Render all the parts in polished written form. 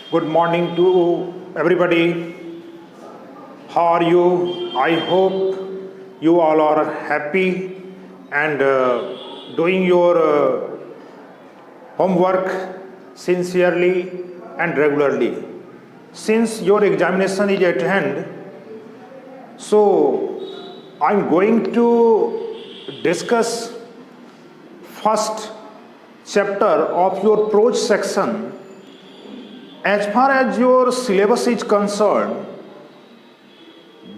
Good morning to everybody. How are you? I hope you all are happy and doing your homework sincerely and regularly. Since your examination is at hand, so I'm going to discuss first chapter of your prose section. As far as your syllabus is concerned,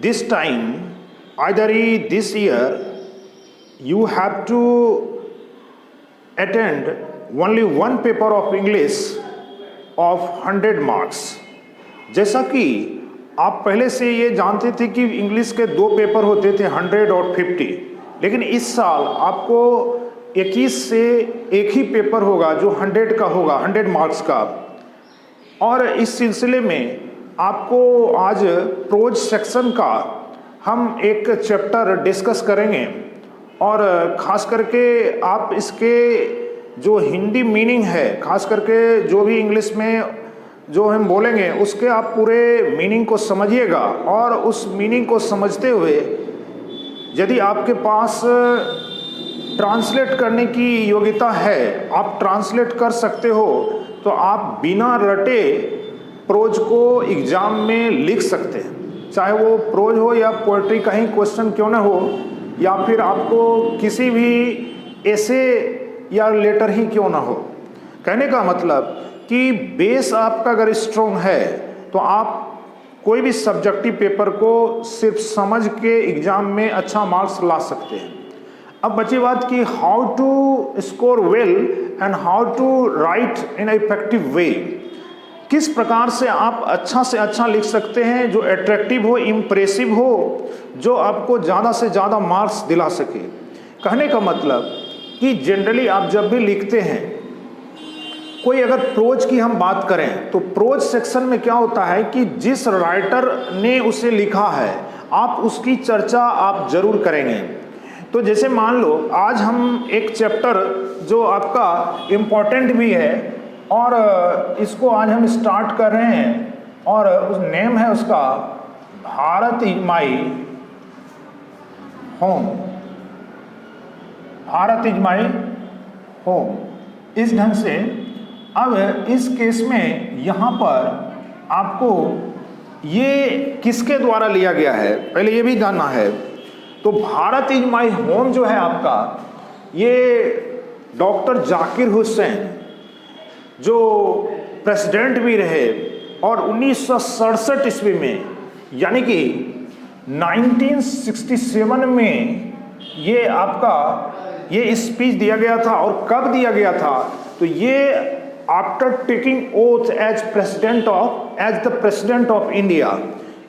this time, either this year, you have to attend only one paper of English of 100 marks. जैसा कि आप पहले से ये जानते थे कि English के दो पेपर होते थे 100 और 50, लेकिन इस साल आपको 21 से एक ही पेपर होगा जो 100 का होगा, 100 मार्क्स का। और इस सिलसिले में आपको आज प्रोज सेक्शन का हम एक चैप्टर डिस्कस करेंगे और ख़ास करके आप इसके जो हिंदी मीनिंग है, ख़ास करके जो भी इंग्लिश में जो हम बोलेंगे उसके आप पूरे मीनिंग को समझिएगा। और उस मीनिंग को समझते हुए यदि आपके पास ट्रांसलेट करने की योग्यता है, आप ट्रांसलेट कर सकते हो, तो आप बिना रटे प्रोज को एग्जाम में लिख सकते हैं। चाहे वो प्रोज हो या पोएट्री का ही क्वेश्चन क्यों ना हो, या फिर आपको किसी भी ऐसे या लेटर ही क्यों ना हो। कहने का मतलब कि बेस आपका अगर स्ट्रॉन्ग है तो आप कोई भी सब्जेक्टिव पेपर को सिर्फ समझ के एग्जाम में अच्छा मार्क्स ला सकते हैं। अब बची बात कि how to score well and how to write in effective way. किस प्रकार से अच्छा लिख सकते हैं जो अट्रैक्टिव हो, इम्प्रेसिव हो, जो आपको ज़्यादा से ज़्यादा मार्क्स दिला सके। कहने का मतलब कि जनरली आप जब भी लिखते हैं, कोई अगर प्रोज की हम बात करें तो प्रोज सेक्शन में क्या होता है कि जिस राइटर ने उसे लिखा है आप उसकी चर्चा आप जरूर करेंगे। तो जैसे मान लो आज हम एक चैप्टर जो आपका इम्पोर्टेंट भी है और इसको आज हम स्टार्ट कर रहे हैं और उस नेम है उसका Bharat is my home. Bharat is my home. इस ढंग से अब इस केस में यहाँ पर आपको ये किसके द्वारा लिया गया है पहले ये भी जानना है। तो भारत इज माई होम जो है आपका, ये डॉक्टर जाकिर हुसैन जो प्रेसिडेंट भी रहे और 1967 ईस्वी में यानी कि 1967 में ये आपका ये स्पीच दिया गया था। और कब दिया गया था? तो ये after taking oath as the president of India,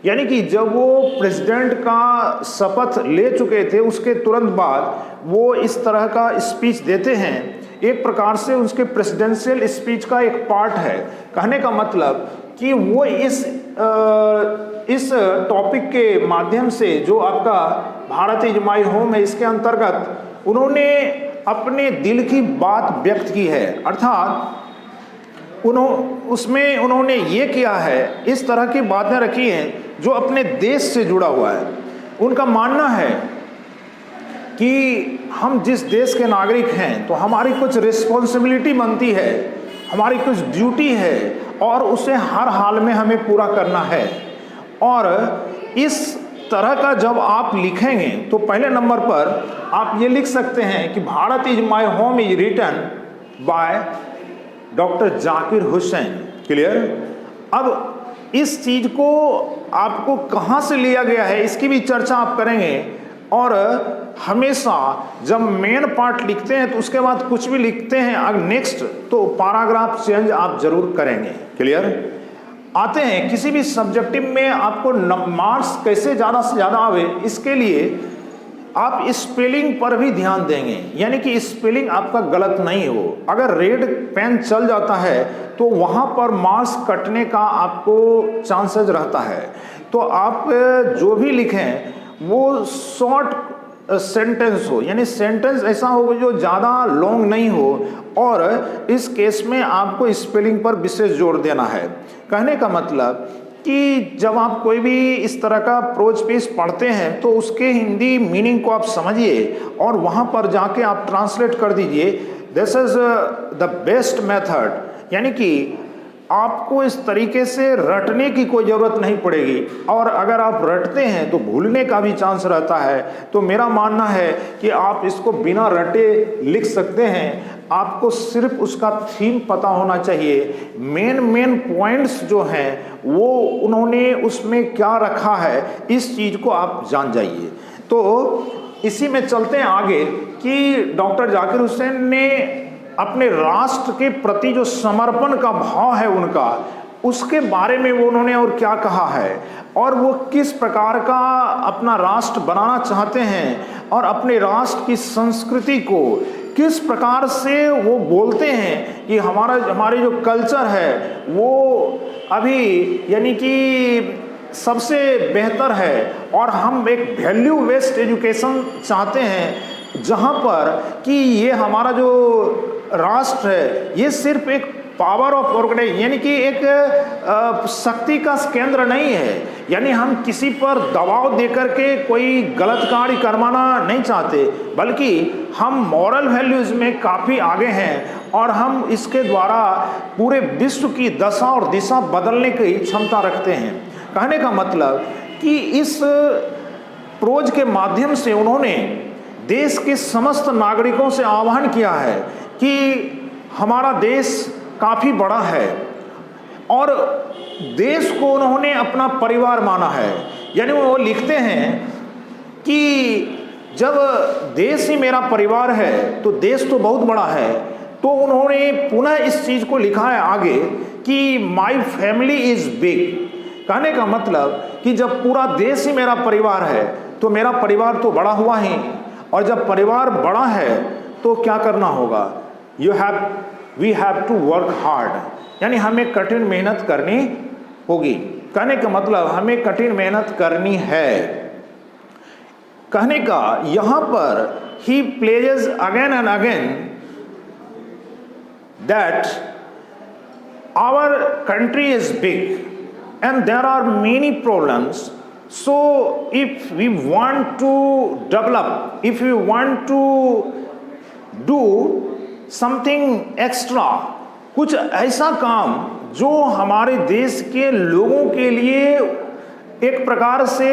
यानी कि जब वो प्रेसिडेंट का शपथ ले चुके थे उसके तुरंत बाद वो इस तरह का स्पीच देते हैं। एक प्रकार से उसके प्रेसिडेंशियल स्पीच का एक पार्ट है। कहने का मतलब कि वो इस टॉपिक के माध्यम से जो आपका भारत इज माई होम है, इसके अंतर्गत उन्होंने अपने दिल की बात व्यक्त की है। अर्थात उसमें उन्होंने ये किया है, इस तरह की बातें रखी हैं जो अपने देश से जुड़ा हुआ है। उनका मानना है कि हम जिस देश के नागरिक हैं तो हमारी कुछ रिस्पॉन्सिबिलिटी बनती है, हमारी कुछ ड्यूटी है और उसे हर हाल में हमें पूरा करना है। और इस तरह का जब आप लिखेंगे तो पहले नंबर पर आप ये लिख सकते हैं कि Bharat is my home is written by doctor Zakir Hussain. Clear? अब इस चीज को आपको कहाँ से लिया गया है इसकी भी चर्चा आप करेंगे। और हमेशा जब मेन पार्ट लिखते हैं तो उसके बाद कुछ भी लिखते हैं अगर नेक्स्ट तो पैराग्राफ चेंज आप जरूर करेंगे। क्लियर? आते हैं किसी भी सब्जेक्टिव में आपको मार्क्स कैसे ज़्यादा से ज़्यादा आवे, इसके लिए आप स्पेलिंग पर भी ध्यान देंगे, यानी कि स्पेलिंग आपका गलत नहीं हो। अगर रेड पेन चल जाता है तो वहाँ पर मार्क्स कटने का आपको चांसेस रहता है। तो आप जो भी लिखें वो शॉर्ट सेंटेंस हो, यानी सेंटेंस ऐसा हो जो ज़्यादा लॉन्ग नहीं हो, और इस केस में आपको स्पेलिंग पर विशेष जोर देना है। कहने का मतलब कि जब आप कोई भी इस तरह का प्रोज पीस पढ़ते हैं तो उसके हिंदी मीनिंग को आप समझिए और वहाँ पर जाके आप ट्रांसलेट कर दीजिए। This is the best method, यानी कि आपको इस तरीके से रटने की कोई ज़रूरत नहीं पड़ेगी, और अगर आप रटते हैं तो भूलने का भी चांस रहता है। तो मेरा मानना है कि आप इसको बिना रटे लिख सकते हैं। आपको सिर्फ उसका थीम पता होना चाहिए, मेन पॉइंट्स जो हैं वो उन्होंने उसमें क्या रखा है, इस चीज़ को आप जान जाइए। तो इसी में चलते हैं आगे कि डॉक्टर जाकिर हुसैन ने अपने राष्ट्र के प्रति जो समर्पण का भाव है उनका, उसके बारे में वो उन्होंने और क्या कहा है, और वो किस प्रकार का अपना राष्ट्र बनाना चाहते हैं, और अपने राष्ट्र की संस्कृति को किस प्रकार से वो बोलते हैं कि हमारे जो कल्चर है वो अभी यानी कि सबसे बेहतर है, और हम एक वैल्यू बेस्ड एजुकेशन चाहते हैं जहाँ पर कि ये हमारा जो राष्ट्र है ये सिर्फ एक पावर ऑफ ऑर्गेनाइज यानी कि एक शक्ति का केंद्र नहीं है, यानी हम किसी पर दबाव देकर के कोई गलत कार्य करवाना नहीं चाहते, बल्कि हम मॉरल वैल्यूज में काफ़ी आगे हैं और हम इसके द्वारा पूरे विश्व की दशा और दिशा बदलने की क्षमता रखते हैं। कहने का मतलब कि इस प्रोज के माध्यम से उन्होंने देश के समस्त नागरिकों से आह्वान किया है कि हमारा देश काफ़ी बड़ा है, और देश को उन्होंने अपना परिवार माना है। यानी वो लिखते हैं कि जब देश ही मेरा परिवार है तो देश तो बहुत बड़ा है। तो उन्होंने पुनः इस चीज़ को लिखा है आगे कि माई फैमिली इज़ बिग। कहने का मतलब कि जब पूरा देश ही मेरा परिवार है तो मेरा परिवार तो बड़ा हुआ ही, और जब परिवार बड़ा है तो क्या करना होगा, we have to work hard, यानी हमें कठिन मेहनत करनी होगी। कहने का मतलब हमें कठिन मेहनत करनी है। कहने का यहाँ पर ही pledges again and again that our country is big and there are many problems. So if we want to develop, if we want to do something extra, कुछ ऐसा काम जो हमारे देश के लोगों के लिए एक प्रकार से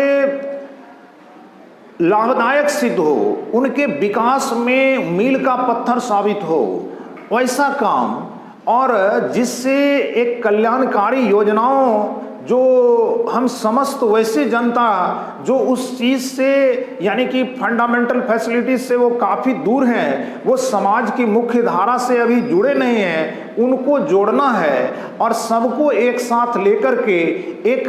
लाभदायक सिद्ध हो, उनके विकास में मील का पत्थर साबित हो, वैसा काम, और जिससे एक कल्याणकारी योजनाओं जो हम समस्त वैसी जनता जो उस चीज़ से यानी कि फंडामेंटल फैसिलिटीज से वो काफ़ी दूर हैं, वो समाज की मुख्य धारा से अभी जुड़े नहीं हैं, उनको जोड़ना है और सबको एक साथ लेकर के एक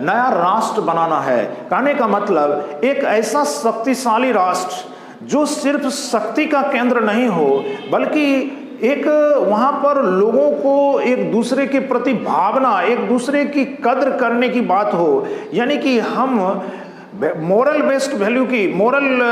नया राष्ट्र बनाना है। कहने का मतलब एक ऐसा शक्तिशाली राष्ट्र जो सिर्फ शक्ति का केंद्र नहीं हो, बल्कि एक वहाँ पर लोगों को एक दूसरे के प्रति भावना, एक दूसरे की कद्र करने की बात हो, यानी कि हम मोरल बेस्ड वैल्यू की, मोरल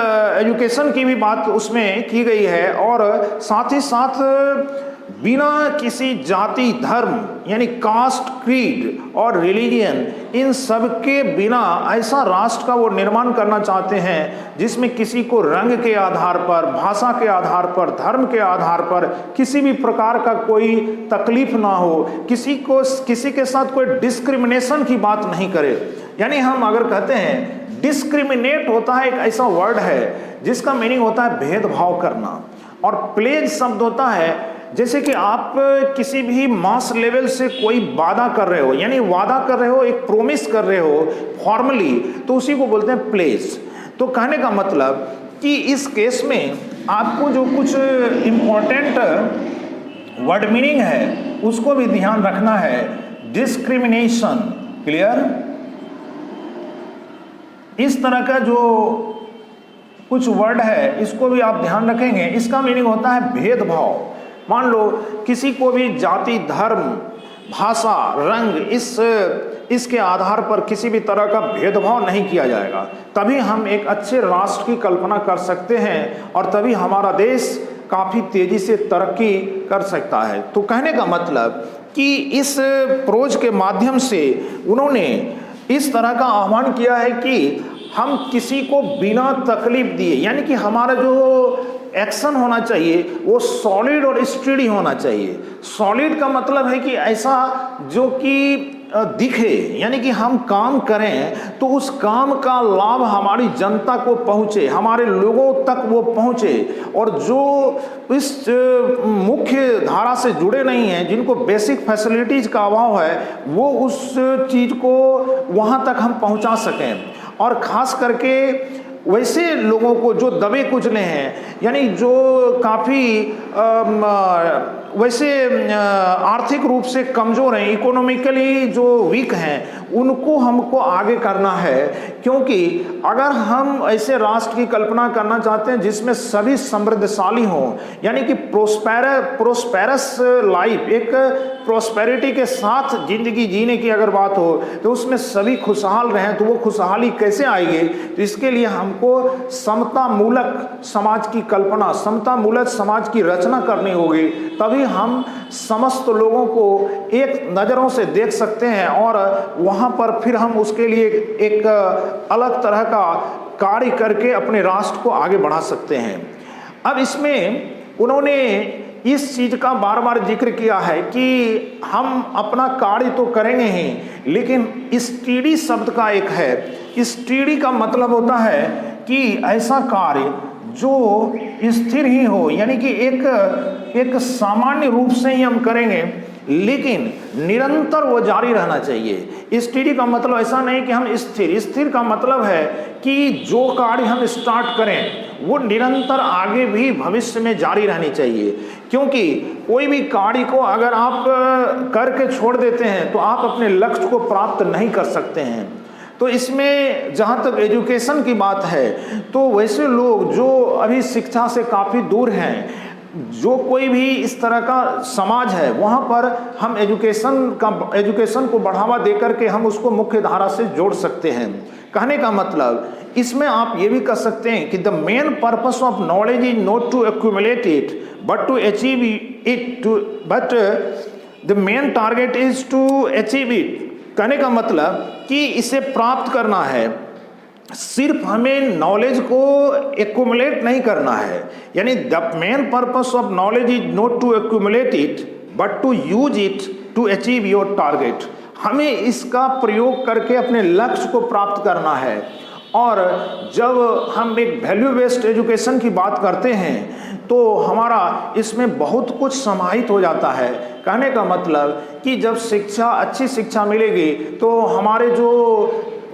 एजुकेशन की भी बात उसमें की गई है, और साथ ही साथ बिना किसी जाति, धर्म यानी कास्ट, क्रीड और रिलीजियन, इन सब के बिना ऐसा राष्ट्र का वो निर्माण करना चाहते हैं जिसमें किसी को रंग के आधार पर, भाषा के आधार पर, धर्म के आधार पर किसी भी प्रकार का कोई तकलीफ ना हो, किसी के साथ कोई डिस्क्रिमिनेशन की बात नहीं करे। यानी हम अगर कहते हैं डिस्क्रिमिनेट होता है, एक ऐसा वर्ड है जिसका मीनिंग होता है भेदभाव करना, और प्लेज शब्द होता है जैसे कि आप किसी भी मास लेवल से कोई वादा कर रहे हो, यानी वादा कर रहे हो, एक प्रोमिस कर रहे हो फॉर्मली, तो उसी को बोलते हैं प्लेज। तो कहने का मतलब कि इस केस में आपको जो कुछ इम्पोर्टेंट वर्ड मीनिंग है उसको भी ध्यान रखना है। डिस्क्रिमिनेशन, क्लियर, इस तरह का जो कुछ वर्ड है इसको भी आप ध्यान रखेंगे। इसका मीनिंग होता है भेदभाव। मान लो किसी को भी जाति, धर्म भाषा, रंग, इसके आधार पर किसी भी तरह का भेदभाव नहीं किया जाएगा। तभी हम एक अच्छे राष्ट्र की कल्पना कर सकते हैं और तभी हमारा देश काफ़ी तेज़ी से तरक्की कर सकता है। तो कहने का मतलब कि इस प्रोज के माध्यम से उन्होंने इस तरह का आह्वान किया है कि हम किसी को बिना तकलीफ दिए, यानी कि हमारा जो एक्शन होना चाहिए वो सॉलिड और स्टडी होना चाहिए। सॉलिड का मतलब है कि ऐसा जो कि दिखे, यानी कि हम काम करें तो उस काम का लाभ हमारी जनता को पहुंचे, हमारे लोगों तक वो पहुंचे, और जो इस मुख्य धारा से जुड़े नहीं हैं, जिनको बेसिक फैसिलिटीज का अभाव है, वो उस चीज को वहां तक हम पहुंचा सकें। और खास करके वैसे लोगों को जो दबे कुचले हैं, यानी जो काफ़ी वैसे आर्थिक रूप से कमज़ोर हैं, इकोनॉमिकली जो वीक हैं, उनको हमको आगे करना है। क्योंकि अगर हम ऐसे राष्ट्र की कल्पना करना चाहते हैं जिसमें सभी समृद्धशाली हों, यानी कि प्रोस्पेरस लाइफ, एक प्रोस्पेरिटी के साथ ज़िंदगी जीने की अगर बात हो तो उसमें सभी खुशहाल रहें, तो वो खुशहाली कैसे आएगी? तो इसके लिए हमको समतामूलक समाज की कल्पना, समतामूलक समाज की रचना करनी होगी। तभी हम समस्त लोगों को एक नज़रों से देख सकते हैं और वहाँ पर फिर हम उसके लिए एक अलग तरह का कार्य करके अपने राष्ट्र को आगे बढ़ा सकते हैं। अब इसमें उन्होंने इस चीज़ का बार बार जिक्र किया है कि हम अपना कार्य तो करेंगे ही, लेकिन स्टडी शब्द का एक है। स्टडी का मतलब होता है कि ऐसा कार्य जो स्थिर ही हो, यानी कि एक सामान्य रूप से ही हम करेंगे, लेकिन निरंतर वो जारी रहना चाहिए। स्टडी का मतलब ऐसा नहीं कि हम स्थिर का मतलब है कि जो कार्य हम स्टार्ट करें वो निरंतर आगे भी भविष्य में जारी रहनी चाहिए। क्योंकि कोई भी कार्य को अगर आप करके छोड़ देते हैं तो आप अपने लक्ष्य को प्राप्त नहीं कर सकते हैं। तो इसमें जहाँ तक एजुकेशन की बात है, तो वैसे लोग जो अभी शिक्षा से काफ़ी दूर हैं, जो कोई भी इस तरह का समाज है, वहाँ पर हम एजुकेशन को बढ़ावा देकर के हम उसको मुख्य धारा से जोड़ सकते हैं। कहने का मतलब इसमें आप ये भी कह सकते हैं कि the main purpose of knowledge is not to accumulate it but to achieve it, but the main target is to achieve it. कहने का मतलब कि इसे प्राप्त करना है, सिर्फ हमें नॉलेज को एक्यूमुलेट नहीं करना है। यानी the main purpose of knowledge is not to accumulate it but to use it to achieve your target. हमें इसका प्रयोग करके अपने लक्ष्य को प्राप्त करना है। और जब हम एक वैल्यू बेस्ड एजुकेशन की बात करते हैं तो हमारा इसमें बहुत कुछ समाहित हो जाता है। कहने का मतलब कि जब अच्छी शिक्षा मिलेगी तो हमारे जो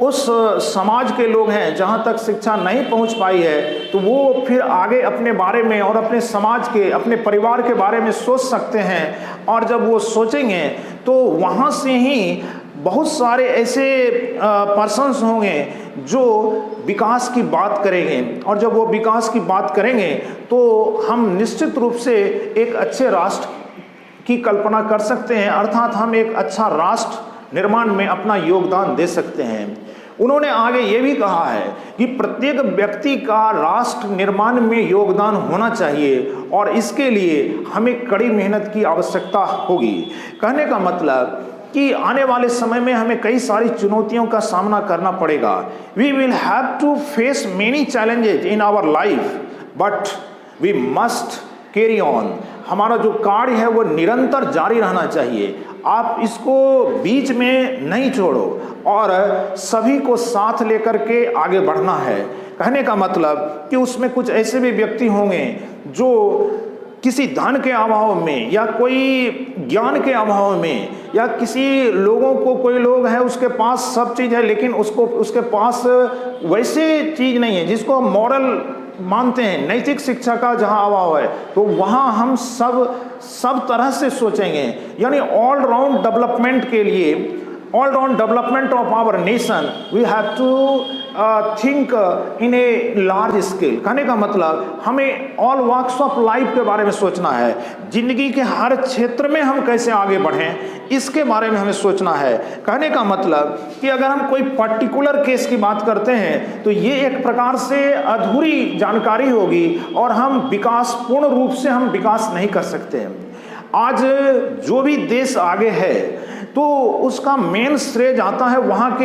उस समाज के लोग हैं जहाँ तक शिक्षा नहीं पहुँच पाई है, तो वो फिर आगे अपने बारे में और अपने समाज के, अपने परिवार के बारे में सोच सकते हैं। और जब वो सोचेंगे तो वहाँ से ही बहुत सारे ऐसे पर्सन्स होंगे जो विकास की बात करेंगे। और जब वो विकास की बात करेंगे तो हम निश्चित रूप से एक अच्छे राष्ट्र की कल्पना कर सकते हैं, अर्थात हम एक अच्छा राष्ट्र निर्माण में अपना योगदान दे सकते हैं। उन्होंने आगे ये भी कहा है कि प्रत्येक व्यक्ति का राष्ट्र निर्माण में योगदान होना चाहिए और इसके लिए हमें कड़ी मेहनत की आवश्यकता होगी। कहने का मतलब कि आने वाले समय में हमें कई सारी चुनौतियों का सामना करना पड़ेगा। We will have to face many challenges in our life but we must carry on. हमारा जो कार्य है वो निरंतर जारी रहना चाहिए। आप इसको बीच में नहीं छोड़ो और सभी को साथ लेकर के आगे बढ़ना है। कहने का मतलब कि उसमें कुछ ऐसे भी व्यक्ति होंगे जो किसी धन के अभाव में या कोई ज्ञान के अभाव में या किसी लोगों को, कोई लोग है उसके पास सब चीज़ है लेकिन उसके पास वैसे चीज़ नहीं है जिसको मॉरल मानते हैं, नैतिक शिक्षा का जहाँ अभाव है, तो वहाँ हम सब तरह से सोचेंगे। यानी ऑल राउंड डेवलपमेंट के लिए, all round development of our nation we have to think in a large scale. कहने का मतलब हमें ऑल वॉक्स ऑफ लाइफ के बारे में सोचना है। जिंदगी के हर क्षेत्र में हम कैसे आगे बढ़ें, इसके बारे में हमें सोचना है। कहने का मतलब कि अगर हम कोई पर्टिकुलर केस की बात करते हैं तो ये एक प्रकार से अधूरी जानकारी होगी और हम विकास पूर्ण रूप से हम विकास नहीं कर सकते हैं। आज जो भी देश आगे है तो उसका मेन श्रेय जाता है वहाँ के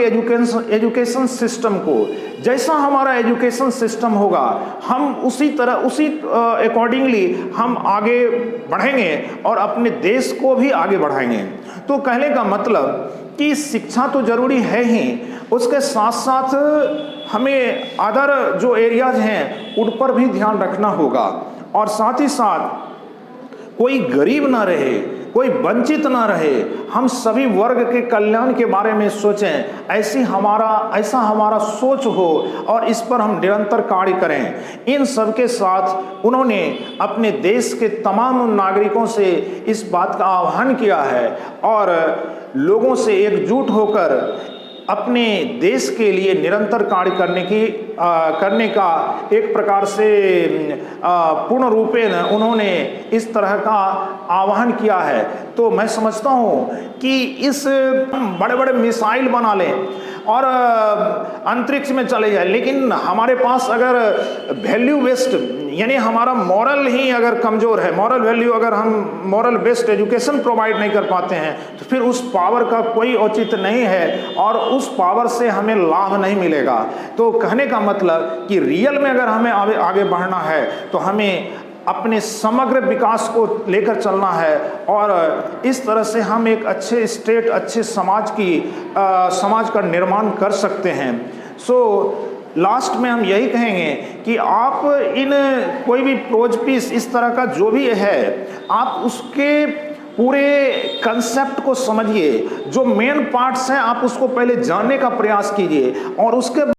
एजुकेशन सिस्टम को। जैसा हमारा एजुकेशन सिस्टम होगा हम उसी अकॉर्डिंगली हम आगे बढ़ेंगे और अपने देश को भी आगे बढ़ाएंगे। तो कहने का मतलब कि शिक्षा तो जरूरी है ही, उसके साथ साथ हमें अदर जो एरियाज हैं उन पर भी ध्यान रखना होगा और साथ ही साथ कोई गरीब ना रहे, कोई वंचित ना रहे, हम सभी वर्ग के कल्याण के बारे में सोचें, ऐसा हमारा सोच हो और इस पर हम निरंतर कार्य करें। इन सब के साथ उन्होंने अपने देश के तमाम नागरिकों से इस बात का आह्वान किया है और लोगों से एकजुट होकर अपने देश के लिए निरंतर कार्य करने का एक प्रकार से पूर्ण रूपेण उन्होंने इस तरह का आह्वान किया है। तो मैं समझता हूँ कि इस बड़े बड़े मिसाइल बना लें और अंतरिक्ष में चले जाए, लेकिन हमारे पास अगर वैल्यू बेस्ड यानी हमारा मॉरल ही अगर कमज़ोर है, मॉरल वैल्यू अगर हम मॉरल बेस्ड एजुकेशन प्रोवाइड नहीं कर पाते हैं तो फिर उस पावर का कोई औचित्य नहीं है और उस पावर से हमें लाभ नहीं मिलेगा। तो कहने का मतलब कि रियल में अगर हमें आगे बढ़ना है तो हमें अपने समग्र विकास को लेकर चलना है और इस तरह से हम एक अच्छे स्टेट, अच्छे समाज का निर्माण कर सकते हैं। लास्ट में हम यही कहेंगे कि आप इन कोई भी प्रोज पीस इस तरह का जो भी है आप उसके पूरे कंसेप्ट को समझिए, जो मेन पार्ट्स हैं आप उसको पहले जानने का प्रयास कीजिए और उसके